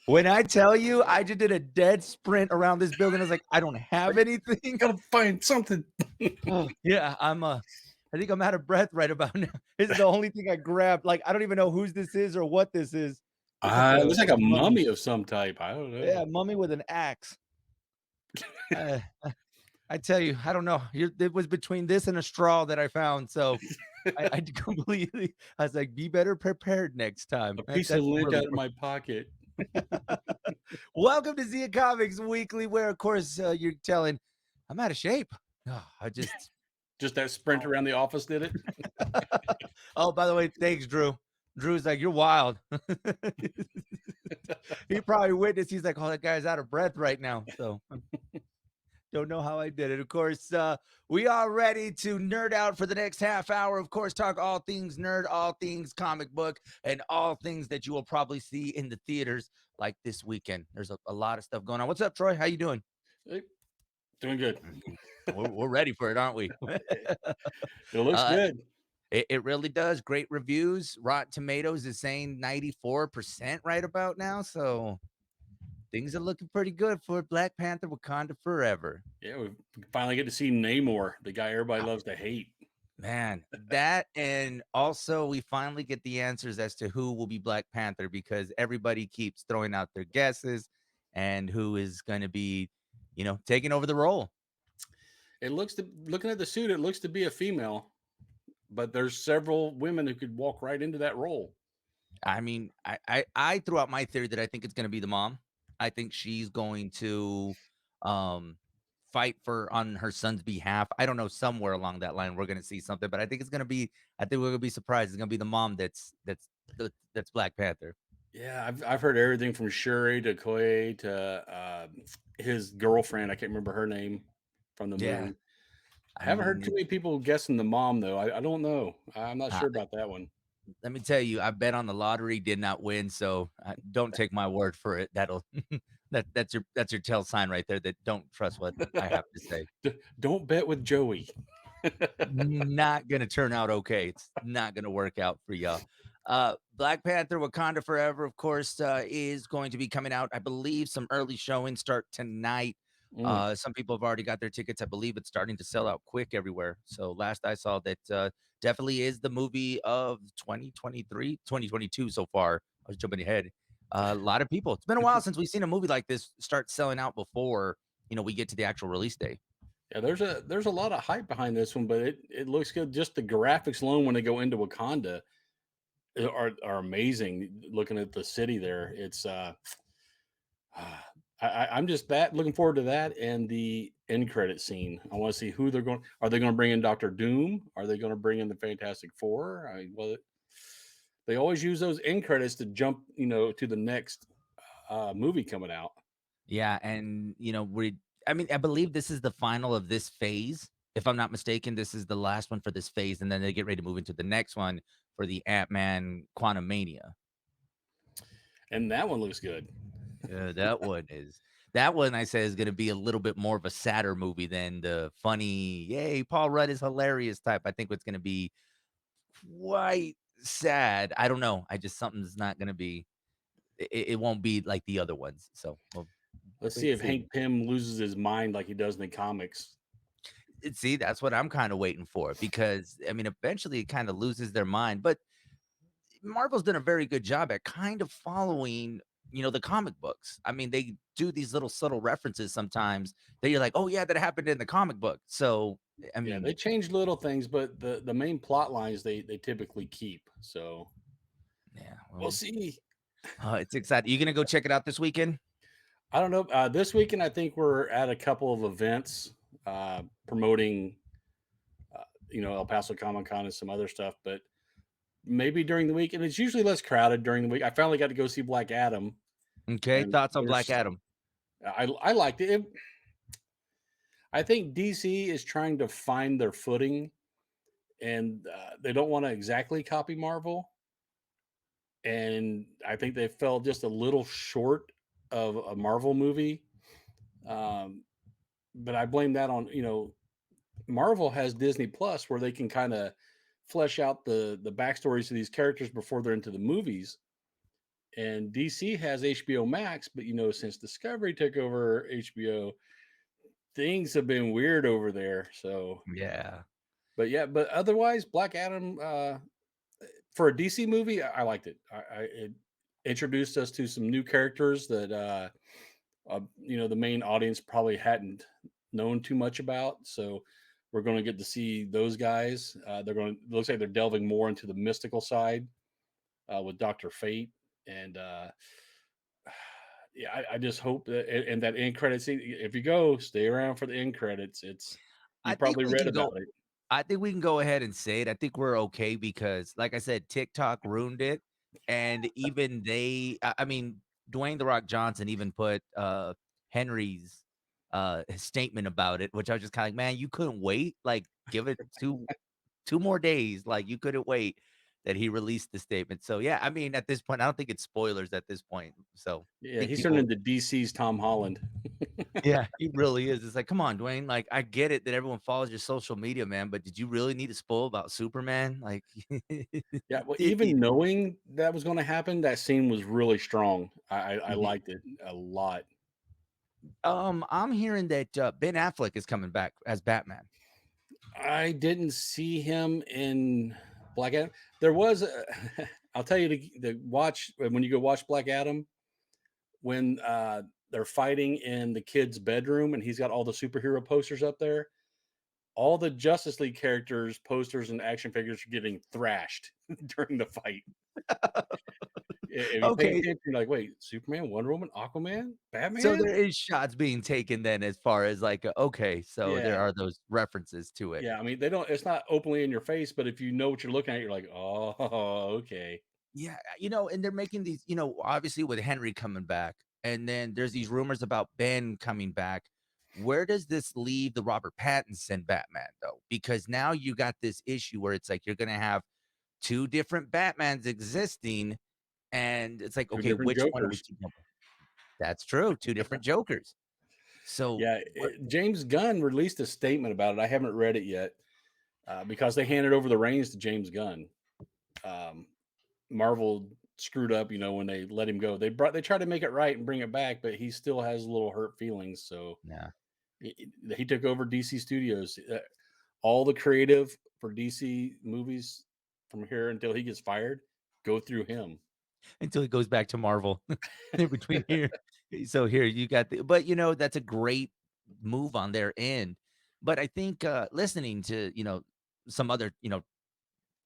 When I tell you, I just did a dead sprint around this building. I was like, I don't have Like, anything. gotta find something. Oh, yeah, I think I'm out of breath right about now. This is the only thing I grabbed. Like, I don't even know whose this is or what this is. Looks like It looks like a a mummy. mummy of some type. I don't know. Yeah, mummy with an axe. Uh, I tell you, I don't know. It was between this and a straw that I found. So I completely, I was like, be better prepared next time. A piece of That's lint really out of my pocket. welcome to Zia Comics Weekly, where of course you're telling I'm out of shape. Oh, I just Just that sprint oh. around the office did it. Oh, by the way, thanks, Drew. Drew's like, you're wild. He probably witnessed. He's like, oh, that guy's out of breath right now. So don't know how I did it. Of course, we are ready to nerd out for the next half hour. Of course, talk all things nerd, all things comic book, and all things that you will probably see in the theaters like this weekend. There's a lot of stuff going on. What's up, Troy? How you doing? Hey, doing good. We're ready for it, aren't we? It looks uh, good. it really does. Great reviews. Rotten Tomatoes is saying 94% right about now. So things are looking pretty good for Black Panther Wakanda Forever. Yeah, we finally get to see Namor, the guy everybody loves to hate. Man, that and also we finally get the answers as to who will be Black Panther because everybody keeps throwing out their guesses and who is going to be, taking over the role. It looks to looking at the suit, it looks to be a female, but there's several women who could walk right into that role. I mean, I threw out my theory that I think it's going to be the mom. I think she's going to um fight for on her son's behalf. I don't know, somewhere along that line we're going to see something, but I think it's going to be I think we're going to be surprised. It's going to be the mom that's Black Panther. Yeah, I've heard everything from Shuri to Koye to his girlfriend. I can't remember her name from the Yeah. movie. I I haven't heard too mean, many people guessing the mom though. I don't know. I'm not uh, sure about that one. let me tell you, I bet on the lottery, did not win, so, don't take my word for it. That'll that's your tell sign right there that don't trust what I have to say. Don't bet with Joey. Not gonna turn out okay. It's not gonna work out for y'all. Black Panther: Wakanda Forever, of course, is going to be coming out. I believe some early showings start tonight. Mm. Some people have already got their tickets. I believe it's starting to sell out quick everywhere. So last I saw that definitely is the movie of 2023, 2022 so far. I was jumping ahead. A lot of people. It's been a while since we've seen a movie like this start selling out before we get to the actual release day. Yeah, there's a lot of hype behind this one, but it looks good. Just the graphics alone when they go into Wakanda are amazing. Looking at the city there, it's I'm just that looking forward to that and the end credit scene. I want to see who they're going. Are they going to bring in Doctor Doom? Are they going to bring in the Fantastic Four? They always use those end credits to jump, to the next movie coming out. Yeah, and I mean, I believe this is the final of this phase. If I'm not mistaken, this is the last one for this phase, and then they get ready to move into the next one for the Ant-Man Quantumania. And that one looks good. That one I say is gonna be a little bit more of a sadder movie than the funny, yay, Paul Rudd is hilarious type. I think it's gonna be quite sad. I don't know. I just something's not gonna be it won't be like the other ones. So we'll Let's see wait if and see. Hank Pym loses his mind like he does in the comics. See, that's what I'm kind of waiting for because I mean, eventually it kind of loses their mind. But Marvel's done a very good job at kind of following, the comic books. I mean, they do these little subtle references sometimes that you're like, oh yeah, that happened in the comic book. So I Yeah, mean, they change little things, but the main plot lines they typically keep. So yeah, we'll well, see. it's exciting. You gonna go check it out this weekend? I don't know. This weekend, I think we're at a couple of events promoting, El Paso Comic Con and some other stuff. But maybe during the week, and it's usually less crowded during the week. I finally got to go see Black Adam, Okay, and thoughts on Black Adam? I liked it. I think DC is trying to find their footing, and they don't want to exactly copy Marvel. And I think they fell just a little short of a Marvel movie. Um, but I blame that on Marvel has Disney Plus where they can kind of flesh out the backstories of these characters before they're into the movies. And DC has HBO Max, but since Discovery took over HBO, things have been weird over there. So, Yeah. but yeah, but otherwise, Black Adam for a DC movie, I liked it. It introduced us to some new characters that the main audience probably hadn't known too much about. So we're going to get to see those guys. Looks like they're delving more into the mystical side with Doctor Fate, and yeah, I just hope that and that end credits. If you go, stay around for the end credits. You I think probably we read can about go it. I think we can go ahead and say it. I think we're okay because, like I said, TikTok ruined it, and even I mean, Dwayne the Rock Johnson even put Henry's his statement about it, which I was just kind of like, man, you couldn't wait. Like, give it two more days. Like, you couldn't wait that he released the statement. So yeah, I mean, at this point, I don't think it's spoilers at this point. So I Yeah, think he's turned people into DC's Tom Holland. yeah, he really is. It's like, come on, Dwayne. Like, I get it that everyone follows your social media, man, but did you really need to spoil about Superman? Like, Yeah, well, did even you? knowing that was going to happen, that scene was really strong. I Mhm. liked it a lot. I'm hearing that Ben Affleck is coming back as Batman. I didn't see him in Black Adam. There was, I'll tell you to watch when you go watch Black Adam when they're fighting in the kid's bedroom and he's got all the superhero posters up there. All the Justice League characters, posters, and action figures are getting thrashed during the fight. If you pay Okay, attention, you're like, wait, Superman, Wonder Woman, Aquaman, so Batman? there is shots being taken then, as far as like, okay, so there Yeah. are those references to it. Yeah. I mean, they don't, it's not openly in your face, but if you know what you're looking at, you're like, oh, okay. Yeah, and they're making these, obviously with Henry coming back, and then there's these rumors about Ben coming back. Where does this leave the Robert Pattinson Batman though? Because now you got this issue where it's like you're gonna have two different Batmans existing, and it's like, Two okay, different which one are we Jokers. keeping up with? That's true, two different Jokers. So Yeah. what James Gunn released a statement about it. I haven't read it yet because they handed over the reins to James Gunn. Um, Marvel screwed up, when they let him go. They tried to make it right and bring it back, but he still has little hurt feelings. So yeah. he took over DC Studios. All the creative for DC movies from here until he gets fired go through him. Until he goes back to Marvel in between here. So here you got but that's a great move on their end. But I think listening to, some other,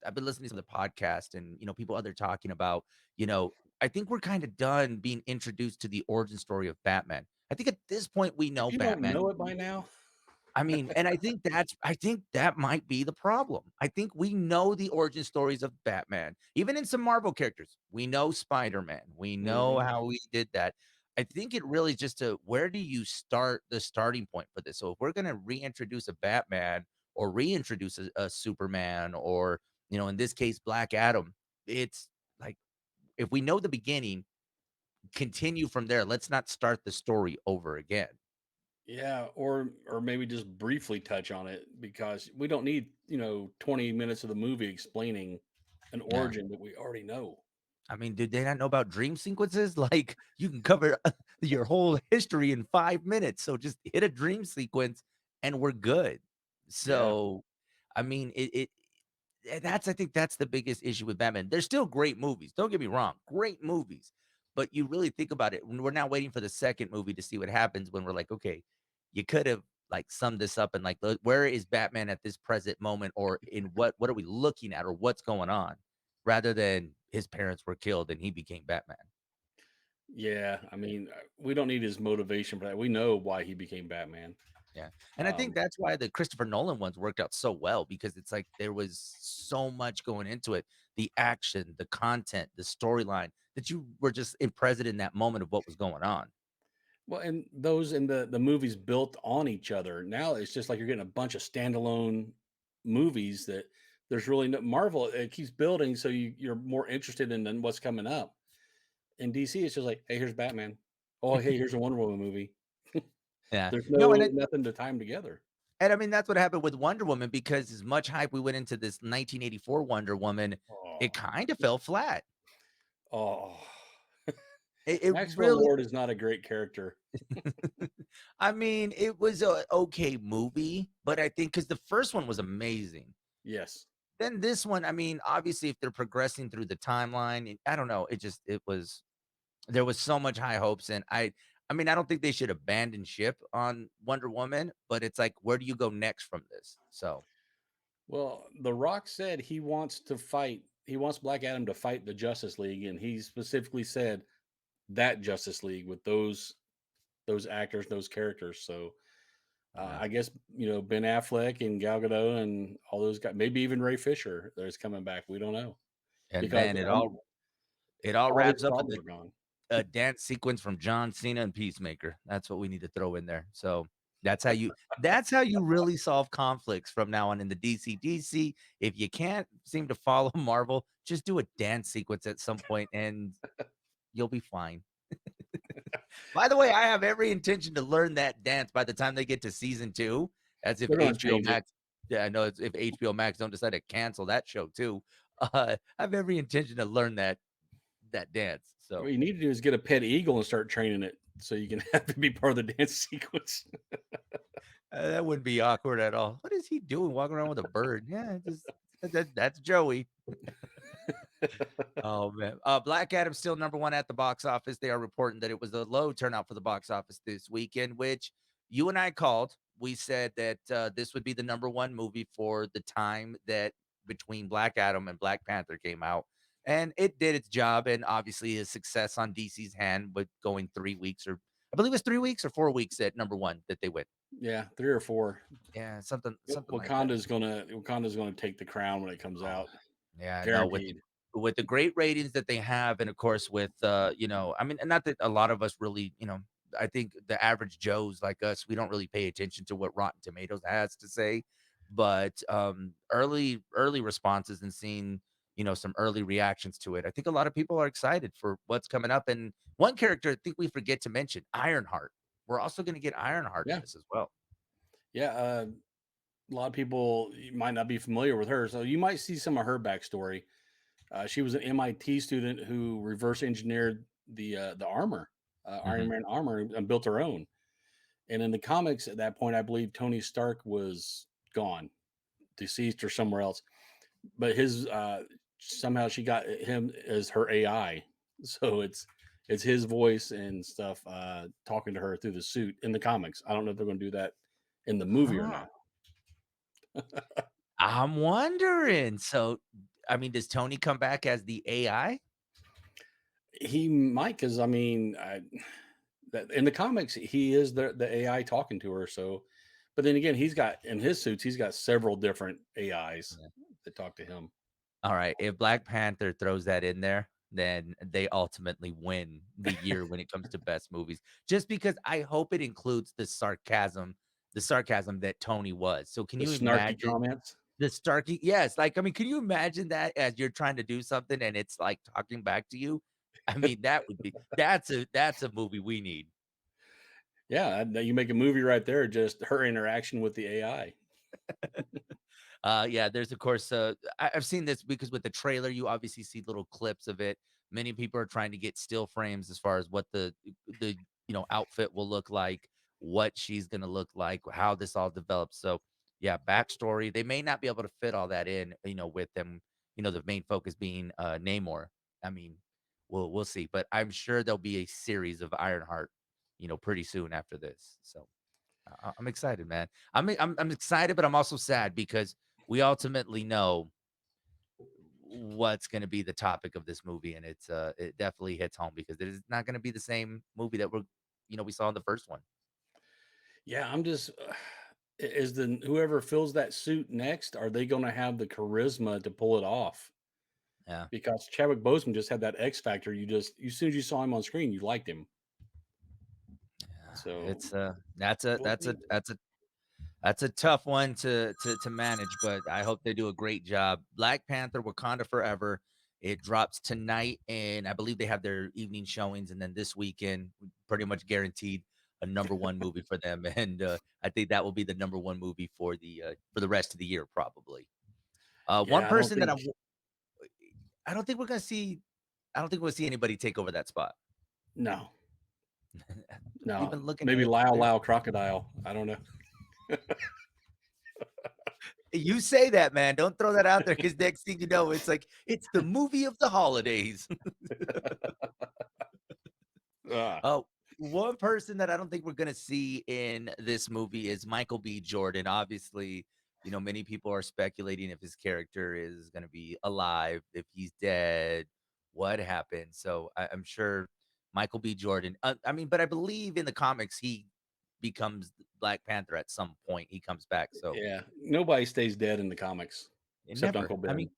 I've been listening to the podcast and people other talking about, I think we're kind of done being introduced to the origin story of Batman. I think at this point we If know you don't Batman. know it by now, I mean, and I think that might be the problem. I think we know the origin stories of Batman. Even in some Marvel characters, we know Spider-Man. We know mhm, how we did that. I think it really is just a where do you start the starting point for this? So if we're gonna reintroduce a Batman or reintroduce a Superman or in this case Black Adam, it's like if we know the beginning, continue from there. Let's not start the story over again. yeah, or maybe just briefly touch on it because we don't need 20 minutes of the movie explaining an Yeah. origin that we already know. I mean, did they not know about dream sequences? Like, you can cover your whole history in 5 minutes, so just hit a dream sequence and we're good. Yeah, So, I mean, that's I think that's the biggest issue with Batman. They're still great movies, don't get me wrong, great movies, but you really think about it, when we're now waiting for the second movie to see what happens when we're like, "Okay, you could have, like, summed this up and, like, where is Batman at this present moment, or in what are we looking at, or what's going on?" Rather than his parents were killed and he became Batman. yeah. I mean, we don't need his motivation for that. We know why he became Batman. Yeah, and I think Um, that's why the Christopher Nolan ones worked out so well because it's like there was so much going into it, the action, the content, the storyline, that you were just present in that moment of what was going on. well, and those in the movies built on each other. Now it's just like you're getting a bunch of standalone movies that there's really no Marvel. It keeps building, so you're more interested in what's coming up. In DC, it's just like, hey, here's Batman. Oh, hey, here's a Wonder Woman movie. Yeah. There's No, and no nothing to tie them together. And I mean, that's what happened with Wonder Woman because as much hype we went into this 1984 Wonder Woman, it Oh, kind of fell flat. oh. It Maxwell really Lord is not a great character. I mean, it was a okay movie, but I think because the first one was amazing. Yes. Then this one, I mean, obviously, if they're progressing through the timeline, I don't know, it was there was so much high hopes, and I mean, I don't think they should abandon ship on Wonder Woman, but it's like, where do you go next from this? So, Well, The Rock said he wants to fight. He wants Black Adam to fight the Justice League, and he specifically said that Justice League with those actors, those characters. So yeah. I guess Ben Affleck and Gal Gadot and all those guys, maybe even Ray Fisher, there's coming back. We don't know And because man, it all all his wraps up in problems are gone. a dance sequence from John Cena and Peacemaker. That's what we need to throw in there. So that's how you really solve conflicts from now on in the DC. If you can't seem to follow Marvel, just do a dance sequence at some point and you'll be fine. By the way, I have every intention to learn that dance by the time they get to season 2, as if They're going to HBO change it. Max yeah, I know it's if HBO Max don't decide to cancel that show too. I have every intention to learn that dance. What So you need to do is get a pet eagle and start training it so you can have it be part of the dance sequence. That wouldn't be awkward at all. What is he doing walking around with a bird? Yeah, just that's Joey. Oh man. Black Adam's still number one at the box office. They are reporting that it was a low turnout for the box office this weekend, which you and I called. We said that this would be the number one movie for the time that between Black Adam and Black Panther came out. And it did its job, and obviously a success on DC's hand with going 3 weeks, or I believe it's 3 weeks or 4 weeks at number one that they went. Yeah, 3 or 4. Yeah, something like that. Wakanda's gonna take the crown when it comes Oh, out, yeah, no, guaranteed. with the great ratings that they have, and of course with I mean, and not that a lot of us really, I think the average Joes like us, we don't really pay attention to what Rotten Tomatoes has to say, but early responses and seeing some early reactions to it, I think a lot of people are excited for what's coming up. And one character I think we forget to mention, Ironheart. We're also going to get Ironheart in Yeah, this as well. yeah. A lot of people might not be familiar with her, so you might see some of her backstory. She was an MIT student who reverse engineered the armor, Iron Mhm. Man armor, and built her own. And in the comics, at that point, I believe Tony Stark was gone, deceased, or somewhere else. But his somehow she got him as her AI, so it's his voice and stuff talking to her through the suit in the comics. I don't know if they're going to do that in the movie or Huh. not. I'm wondering. So, I mean, does Tony come back as the AI? He might, because I mean, in the comics, he is the AI talking to her. So, but then again, he's got in his suits, he's got several different AIs Yeah. that talk to him. All right. If Black Panther throws that in there, then they ultimately win the year when it comes to best movies. Just because I hope it includes the sarcasm that Tony was. So, can The you snarky imagine comments. the Starky? Yes. Like, I mean, can you imagine that as you're trying to do something and it's like talking back to you? I mean, that's a movie we need. Yeah, you make a movie right there, just her interaction with the AI. Yeah, there's of course I've seen this because with the trailer, you obviously see little clips of it. Many people are trying to get still frames as far as what the outfit will look like, what she's gonna look like, how this all develops. So yeah, backstory. They may not be able to fit all that in, with them, the main focus being Namor. I mean, we'll see. But I'm sure there'll be a series of Ironheart, pretty soon after this. So I'm excited, man. I'm excited, but I'm also sad because we ultimately know what's going to be the topic of this movie, and it definitely hits home because it is not going to be the same movie that we saw in the first one. Yeah, I'm just is the whoever fills that suit next, are they going to have the charisma to pull it off? Yeah, Because Chadwick Boseman just had that X factor. As soon as you saw him on screen, you liked him. yeah. So It's that's a we'll that's a see. that's a that's a tough one to manage, but I hope they do a great job. Black Panther: Wakanda Forever. It drops tonight, and I believe they have their evening showings, and then this weekend, pretty much guaranteed. a number one movie for them, and I think that will be the number one movie for the rest of the year probably. One Yeah, I don't person that think I don't think we're gonna see. I don't think we'll see anybody take over that spot. no, no. Even looking Maybe at Lyle there, Lyle Crocodile. I don't know. you say that, man. Don't throw that out there because next thing you know, it's like it's the movie of the holidays. Ah, Uh, One person that I don't think we're gonna see in this movie is Michael B. Jordan. Obviously, many people are speculating if his character is gonna be alive, if he's dead, what happened. So I'm sure Michael B. Jordan. I mean, but I believe in the comics he becomes Black Panther at some point. He comes back. So yeah. Nobody stays dead in the comics except never. Uncle I mean,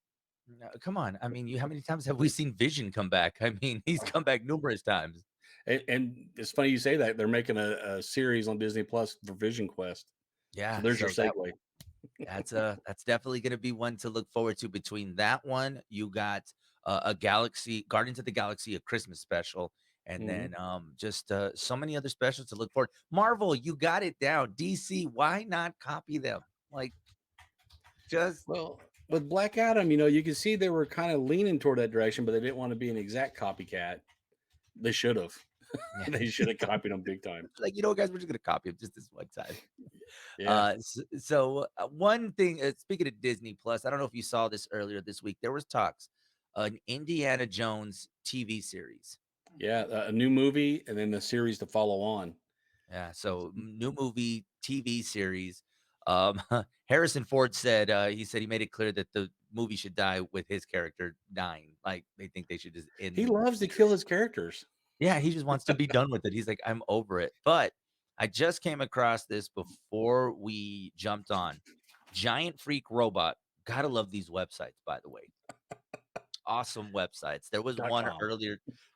Ben. no, come on. I mean, how many times have we seen Vision come back? I mean, he's come back numerous times. And it's funny you say that. They're making a series on Disney Plus for Vision Quest. So Yeah. there's your So that segue. that's definitely gonna be one to look forward to. Between that one, you got, a Galaxy Guardians of the Galaxy, a Christmas special, and Mhm. then, just, so many other specials to look forward. Marvel, you got it down. DC, why not copy them? Like, just Well, with Black Adam, you can see they were kind of leaning toward that direction, but they didn't want to be an exact copycat. They should have. yeah. They should have copied them big time. Like, guys, we're just gonna copy them just this one time. Yeah. One thing, speaking of Disney Plus, I don't know if you saw this earlier this week. There was talks an Indiana Jones TV series. Yeah. A new movie and then the series to follow on. Yeah, so new movie, TV series. Harrison Ford said he said he made it clear that the movie should die with his character dying. Like they think they should just He end loves the to kill series. his characters. Yeah, he just wants to be done with it. He's like, I'm over it. But I just came across this before we jumped on. Giant Freak Robot. Gotta love these websites, by the way. Awesome websites. .com.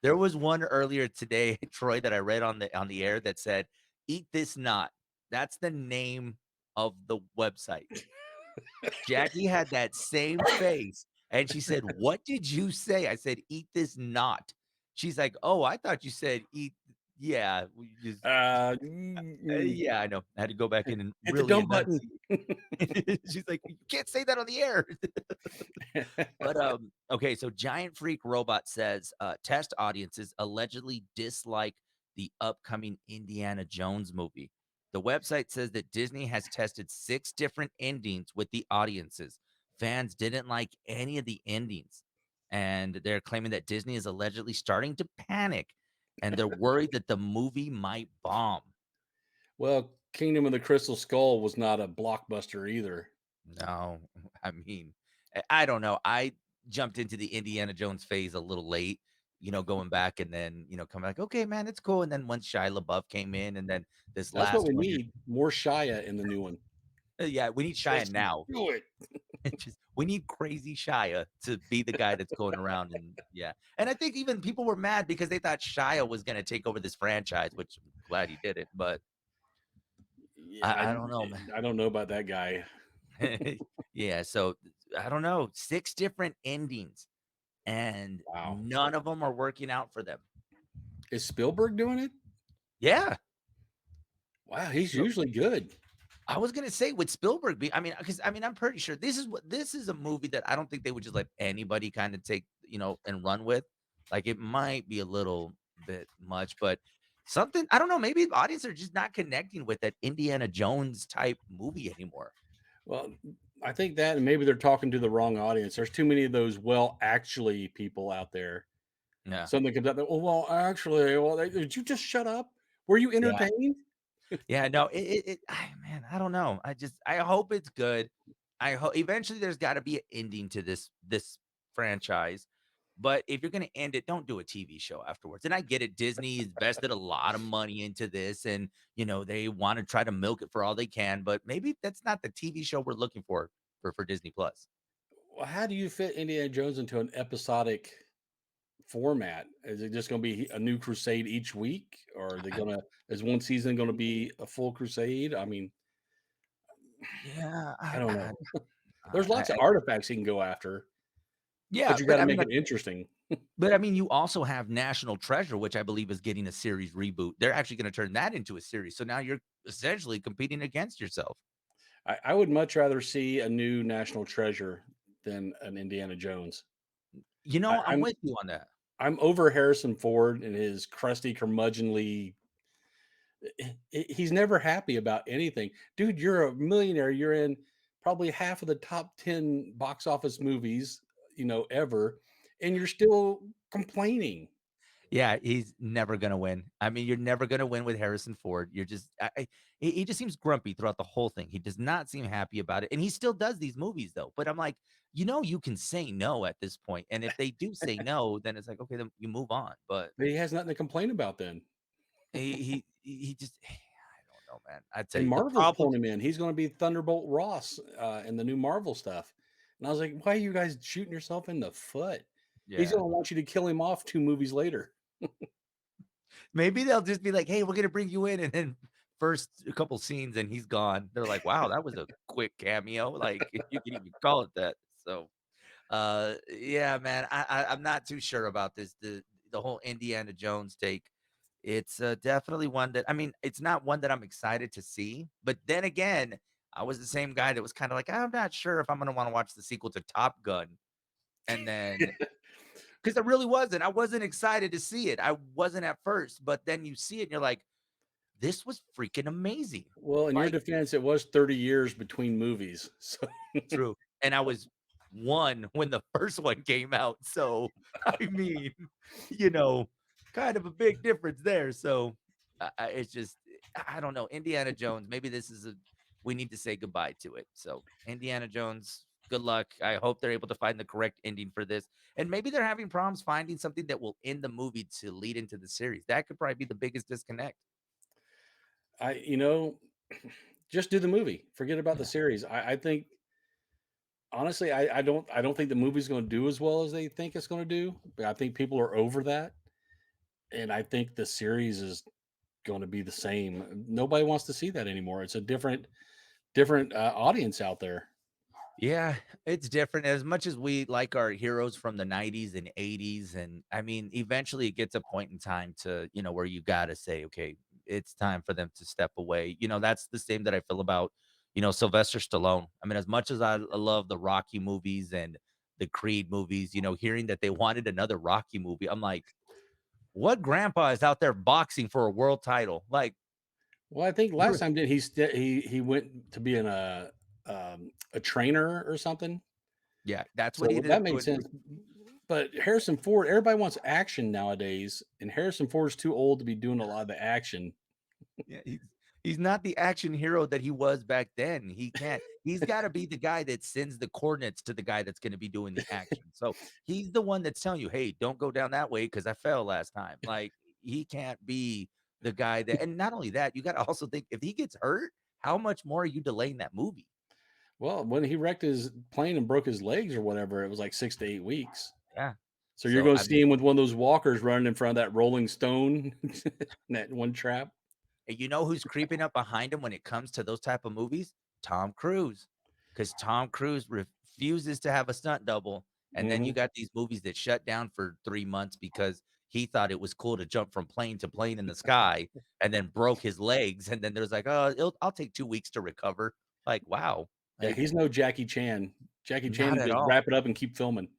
There was one earlier today, Troy, that I read on the air that said, "Eat this not." That's the name of the website. Jackie had that same face, and she said, "What did you say?" I said, "Eat this not." She's like, "Oh, I thought you said eat." Yeah, we just Mm, mm. yeah, I know. I had to go back in and Hit the really dump button. enunciate. She's like, "You can't say that on the air." But okay, so Giant Freak Robot says test audiences allegedly dislike the upcoming Indiana Jones movie. The website says that Disney has tested 6 different endings with the audiences. Fans didn't like any of the endings, and they're claiming that Disney is allegedly starting to panic, and they're worried that the movie might bomb. Well, Kingdom of the Crystal Skull was not a blockbuster either. No, I mean, I don't know. I jumped into the Indiana Jones phase a little late, going back and then, come back, okay, man, it's cool. And then once Shia LaBeouf came in, and then this That's what last we one here, need. More Shia in the new one. yeah, we need Shia Let's now. do it. We need crazy Shia to be the guy that's going around and yeah. And I think even people were mad because they thought Shia was going to take over this franchise, which I'm glad he didn't, but Yeah, I don't know, man. I don't know about that guy. Yeah, so I don't know, 6 different endings, and Wow. none of them are working out for them. Is Spielberg doing it? Yeah. Wow, he's So usually good. I was gonna say with Spielberg be I mean, because I mean, I'm pretty sure this is a movie that I don't think they would just let anybody kinda take, and run with. Like, it might be a little bit much, but something I don't know, maybe the audience are just not connecting with that Indiana Jones type movie anymore. Well, I think that and maybe they're talking to the wrong audience. There's too many of those well actually people out there. Yeah. Something comes out there. Oh, well, actually, did you just shut up? Were you Yeah. entertained? Yeah, no, man, I don't know. I hope it's good. I hope eventually there's got to be an ending to this franchise. But if you're gonna end it, don't do a TV show afterwards. And I get it, Disney has invested a lot of money into this, and they want to try to milk it for all they can. But maybe that's not the TV show we're looking for Disney Plus. Well, how do you fit Indiana Jones into an episodic format? Is it just going to be a new crusade each week, or are they I, going to? Is one season going to be a full crusade? I mean, yeah, I don't know. I, There's lots of I artifacts he can go after. Yeah, but you got to make it interesting. but I mean, you also have National Treasure, which I believe is getting a series reboot. They're actually gonna turn that into a series, so now you're essentially competing against yourself. I would much rather see a new National Treasure than an Indiana Jones. You I, know, I'm I'm with you on that. I'm over Harrison Ford and his crusty, curmudgeonly. He's never happy about anything, dude. You're a millionaire. You're in probably half of the top 10 box office movies, ever, and you're still complaining. Yeah, he's never gonna win. I mean, you're never gonna win with Harrison Ford. You're just he just seems grumpy throughout the whole thing. He does not seem happy about it, and he still does these movies though. But I'm like, you can say no at this point, and if they do say no, then it's like, okay, then you move on. But But he has nothing to complain about then. he just I don't know, man. I tell And you, the Marvel's problem. pulling him in. He's going to be Thunderbolt Ross in the new Marvel stuff. And I was like, why are you guys shooting yourself in the foot? He's Yeah. going to want you to kill him off 2 movies later. Maybe they'll just be like, "Hey, we're gonna bring you in," and then first a couple scenes and he's gone. They're like, "Wow, that was a quick cameo." Like, if you can even call it that. So, yeah, man, I'm not too sure about this. The whole Indiana Jones take. It's definitely one that I mean, it's not one that I'm excited to see. But then again, I was the same guy that was kind of like, I'm not sure if I'm gonna want to watch the sequel to Top Gun. And then because I really wasn't. I wasn't excited to see it. I wasn't at first, but then you see it and you're like, this was freaking amazing. Well, in your Like, defense, it was 30 years between movies. So true. And I was 1 when the first one came out. So, I mean, you know, kind of a big difference there. So, it's just, I don't know. Indiana Jones, maybe this is we need to say goodbye to it. So, Indiana Jones, good luck. I hope they're able to find the correct ending for this. And maybe they're having problems finding something that will end the movie to lead into the series. That could probably be the biggest disconnect. I just do the movie. Forget about the Yeah. series. I think honestly, I don't think the movie's going to do as well as they think it's going to do. But I think people are over that, and I think the series is going to be the same. Nobody wants to see that anymore. It's a different audience out there. Yeah, it's different as much as we like our heroes from the 90s and 80s. And I mean, eventually it gets a point in time to, where you got to say, okay, it's time for them to step away. That's the same that I feel about, Sylvester Stallone. I mean, as much as I love the Rocky movies and the Creed movies, hearing that they wanted another Rocky movie, I'm like, what grandpa is out there boxing for a world title? Like, Well, I think last time did he went to be in a trainer or something. yeah, that's what he So ended that up made doing. sense. But Harrison Ford, everybody wants action nowadays, and Harrison Ford's too old to be doing a lot of the action. Yeah, he's not the action hero that he was back then. He can't. He's got to be the guy that sends the coordinates to the guy that's going to be doing the action. So he's the one that's telling you, "Hey, don't go down that way because I fell last time." Like he can't be the guy that. And not only that, you got to also think if he gets hurt, how much more are you delaying that movie? Well, when he wrecked his plane and broke his legs or whatever, it was like 6 to 8 weeks. Yeah. So you're So going to I see mean, him with one of those walkers running in front of that Rolling Stone, that one trap. and you know who's creeping up behind him when it comes to those type of movies? Tom Cruise, because Tom Cruise refuses to have a stunt double, and then you Mhm. got these movies that shut down for 3 months because he thought it was cool to jump from plane to plane in the sky, and then broke his legs, and then there's like, "Oh, I'll take 2 weeks to recover." Like, wow, Yeah, like, he's no Jackie Chan. Jackie Chan not would at just all. wrap it up and keep filming.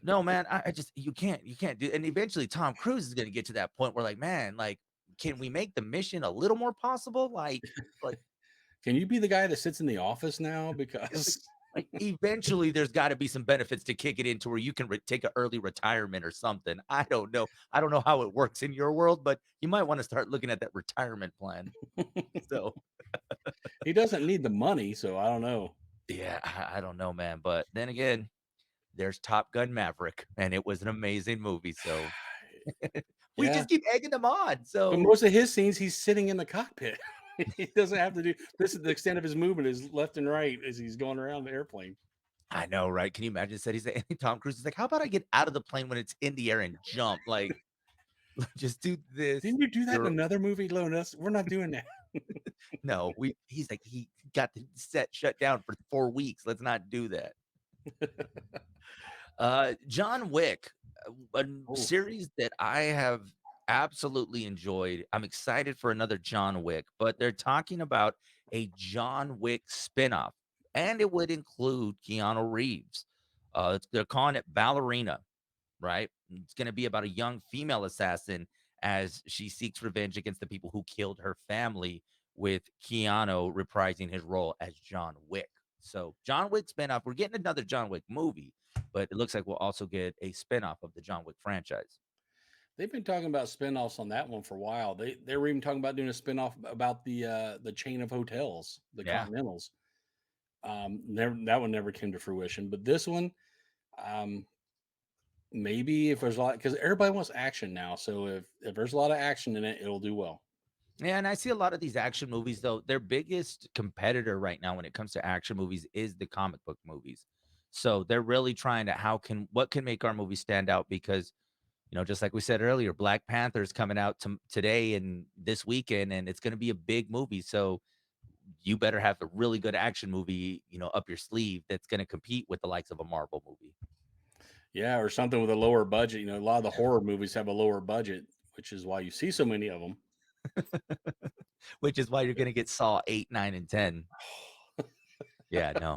No, man, I just you can't do, and eventually Tom Cruise is gonna get to that point where like, man, like, can we make the mission a little more possible? Like Can you be the guy that sits in the office now? Yeah, Because like, eventually, there's gotta be some benefits to kick it into where you can take an early retirement or something. I don't know. I don't know how it works in your world, but you might wanna start looking at that retirement plan. So, he doesn't need the money. So I don't know. yeah, I don't know, man, but then again, there's Top Gun: Maverick, and it was an amazing movie, so we Yeah, just keep egging them on, but so most of his scenes, he's sitting in the cockpit. He doesn't have to do this. Is the extent of his movement is left and right as he's going around the airplane. I know, right? Can you imagine said he's like Tom Cruise is like, "How about I get out of the plane when it's in the air and jump?" Like, "Just do this. Didn't you do that in You're another movie, Lotus? We're not doing that. No, he's like, he got the set shut down for 4 weeks. Let's not do that. John Wick, a Oh, series that I have absolutely enjoyed. I'm excited for another John Wick, but they're talking about a John Wick spinoff, and it would include Keanu Reeves. They're calling it Ballerina, right? It's going to be about a young female assassin as she seeks revenge against the people who killed her family, with Keanu reprising his role as John Wick. So, John Wick spinoff, we're getting another John Wick movie, but it looks like we'll also get a spinoff of the John Wick franchise. they've been talking about spinoffs on that one for a while. They were even talking about doing a spinoff about the chain of hotels, the Yeah. Continentals. Never that one never came to fruition, but this one, um, maybe if there's a lot, because everybody wants action now. So if there's a lot of action in it, it'll do well. Yeah, and I see a lot of these action movies though. Their biggest competitor right now when it comes to action movies is the comic book movies. So they're really trying to what can make our movie stand out because just like we said earlier, Black Panther is coming out today and this weekend, and it's going to be a big movie. So you better have a really good action movie, up your sleeve that's going to compete with the likes of a Marvel movie, Yeah, or something with a lower budget. A lot of the horror movies have a lower budget, which is why you see so many of them. which is why you're going to get Saw 8, 9, and 10. Yeah, no,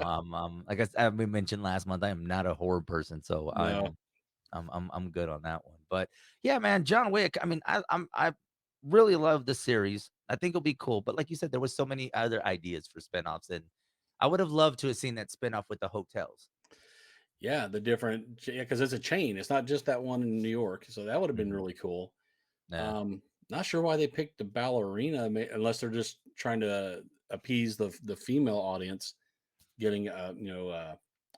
like we mentioned last month, I am not a horror person, so No, I'm good on that one. But yeah, man, John Wick. I mean, I really love the series. I think it'll be cool. But like you said, there was so many other ideas for spinoffs, and I would have loved to have seen that spinoff with the hotels. yeah, the different, yeah, because it's a chain. It's not just that one in New York, so that would have been Mhm. really cool. Yeah, Um, Not sure why they picked the ballerina, unless they're just trying to appease the female audience, getting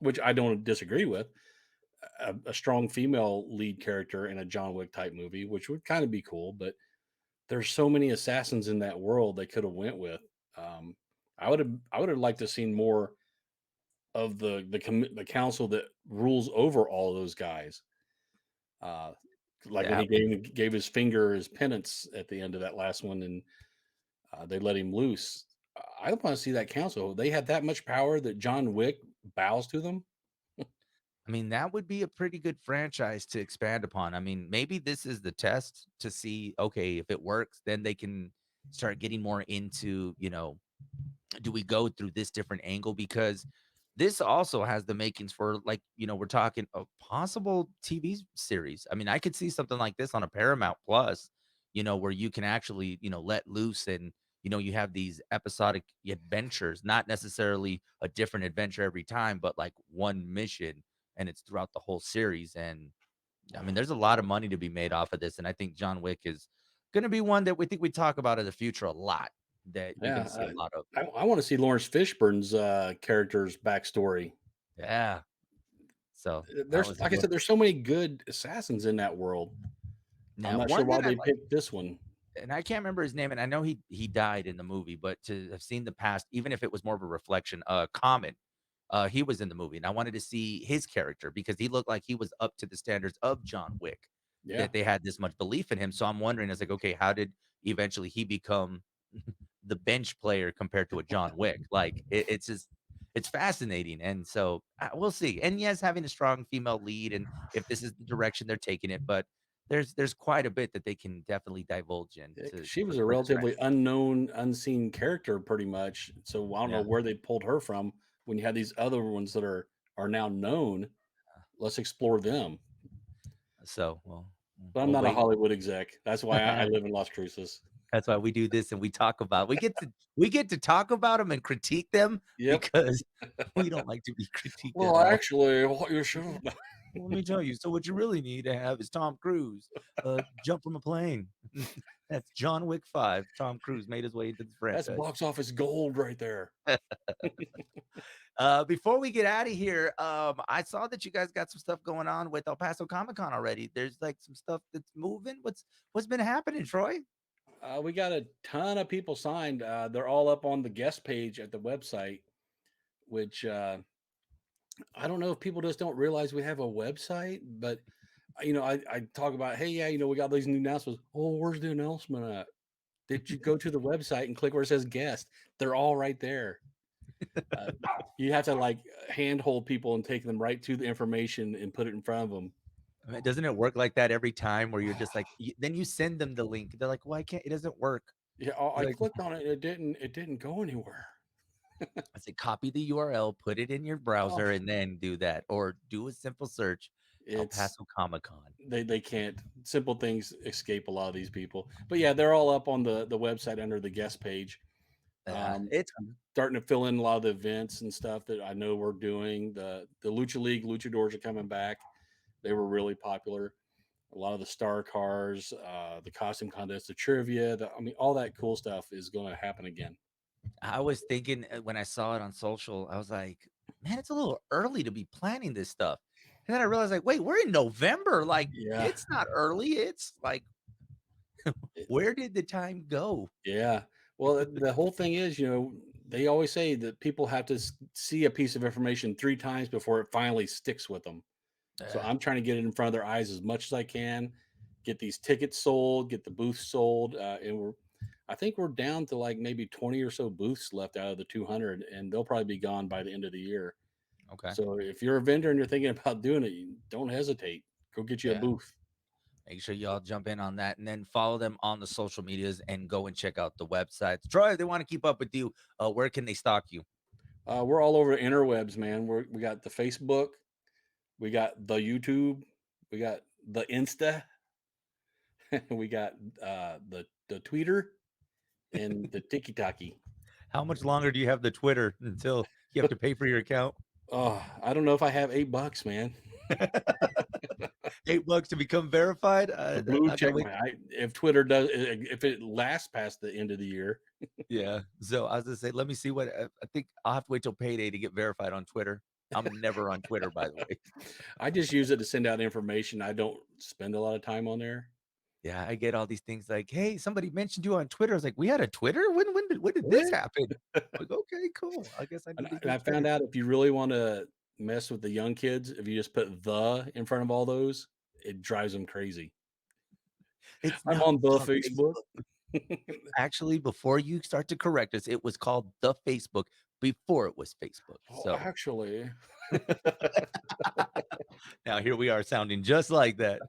which I don't disagree with, a strong female lead character in a John Wick type movie, which would kind of be cool. But there's so many assassins in that world they could have went with. Um, I would have liked to seen more of the council that rules over all those guys. Uh, like when he that would. gave his finger as penance at the end of that last one, and they let him loose. I want to see that council. They had that much power that John Wick bows to them. I mean, that would be a pretty good franchise to expand upon. I mean, maybe this is the test to see. Okay, if it works, then they can start getting more into do we go through this different angle because this also has the makings for like we're talking a possible TV series. I mean, I could see something like this on a Paramount Plus, where you can actually let loose and you have these episodic adventures, not necessarily a different adventure every time, but like one mission, and it's throughout the whole series. And I mean, there's a lot of money to be made off of this, and I think John Wick is going to be one that we think we talk about in the future a lot, that you're going Yeah, to see a lot of. I want to see Lawrence Fishburne's character's backstory. Yeah. So, that There's, was a like I good one. said, there's so many good assassins in that world. I'm Now, not sure one why that I they like, picked this one. and I can't remember his name, and I know he died in the movie, but to have seen the past, even if it was more of a reflection, Common, he was in the movie, and I wanted to see his character because he looked like he was up to the standards of John Wick, Yeah, that they had this much belief in him. So I'm wondering, I was like, okay, how did eventually he become the bench player compared to a John Wick? Like it's just it's fascinating, and so we'll see. And yes, having a strong female lead, and if this is the direction they're taking it, but there's quite a bit that they can definitely divulge in yeah, 'cause to she was a for this relatively franchise. unknown, unseen character, pretty much. So I don't know Yeah. where they pulled her from. When you have these other ones that are now known, let's explore them. So But I'm we'll not a wait. Hollywood exec. That's why I live in Las Cruces. That's why we do this and we talk about. We get to talk about them and critique them Yep. because we don't like to be critiqued at Well, all. actually, what you should have. Well, let me tell you. So what you really need to have is Tom Cruise jump from a plane. That's John Wick 5. Tom Cruise made his way into the That's franchise. box office gold right there. Before we get out of here, I saw that you guys got some stuff going on with El Paso Comic Con already. There's like some stuff that's moving. What's been happening, Troy? We got a ton of people signed. They're all up on the guest page at the website, which I don't know if people just don't realize we have a website, but I talk about, hey, yeah, we got these new announcements. Oh, where's the announcement at? Did you go to the website and click where it says guest? They're all right there. Uh, you have to like handhold people and take them right to the information and put it in front of them. I mean, doesn't it work like that every time where you're just like, then you send them the link. They're like, why can't it doesn't work? Yeah, It's I like, clicked on it. It didn't go anywhere. I say, copy the URL, put it in your Oh, browser, and then do that, or do a simple search. El it's Paso Comic Con. they can't simple things escape a lot of these people. But yeah, they're all up on the website under the guest page. It's I'm starting to fill in a lot of the events and stuff that I know we're doing. The Lucha League luchadors are coming back. They were really popular. A lot of the star cars, the costume contest, the trivia. I mean, all that cool stuff is going to happen again. I was thinking when I saw it on social, I was like, man, it's a little early to be planning this stuff. And then I realized, like, wait, we're in November. Like, Yeah, it's not early. It's like, where did the time go? yeah. Well, the whole thing is, they always say that people have to see a piece of information 3 times before it finally sticks with them. So Uh, I'm trying to get it in front of their eyes as much as I can, get these tickets sold, get the booths sold, I think we're down to like maybe 20 or so booths left out of the 200, and they'll probably be gone by the end of the year. okay. So if you're a vendor and you're thinking about doing it, don't hesitate. Go get you a Yeah. booth. Make sure y'all jump in on that and then follow them on the social medias and go and check out the websites. Troy, if they want to keep up with you, where can they stalk you? We're all over the interwebs, man. We got the Facebook, we got the YouTube, we got the Insta, we got the Twitter, and the TikTok. How much longer do you have the Twitter until you have to pay for your account? Oh, I don't know if I have $8, man. $8 to become verified. A I'm blue not gonna check wait. mark. If Twitter does, if it lasts past the end of the year, Yeah. So I was gonna say, let me see what I think. I'll have to wait till payday to get verified on Twitter. I'm never on Twitter, by the way. I just use it to send out information. I don't spend a lot of time on there. Yeah, I get all these things like, hey, somebody mentioned you on Twitter. I was like, we had a Twitter? When did this Really? happen? Like, okay, cool. I guess I And need to I get found Twitter. out if you really want to mess with the young kids, if you just put the in front of all those, it drives them crazy. It's I'm not on the the Facebook. Facebook. Actually, before you start to correct us, it was called the Facebook before it was Facebook. Oh, So actually, now here we are sounding just like that.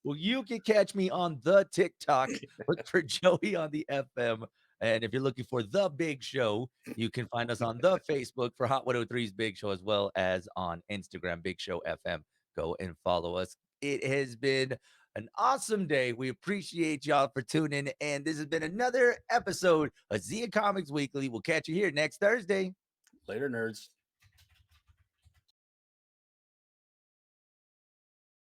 Well, you can catch me on the TikTok. Look for Joey on the FM. And if you're looking for the big show, you can find us on the Facebook for Hot 103's Big Show, as well as on Instagram, Big Show FM. Go and follow us. It has been an awesome day. We appreciate y'all for tuning in. And this has been another episode of Zia Comics Weekly. We'll catch you here next Thursday. later, nerds.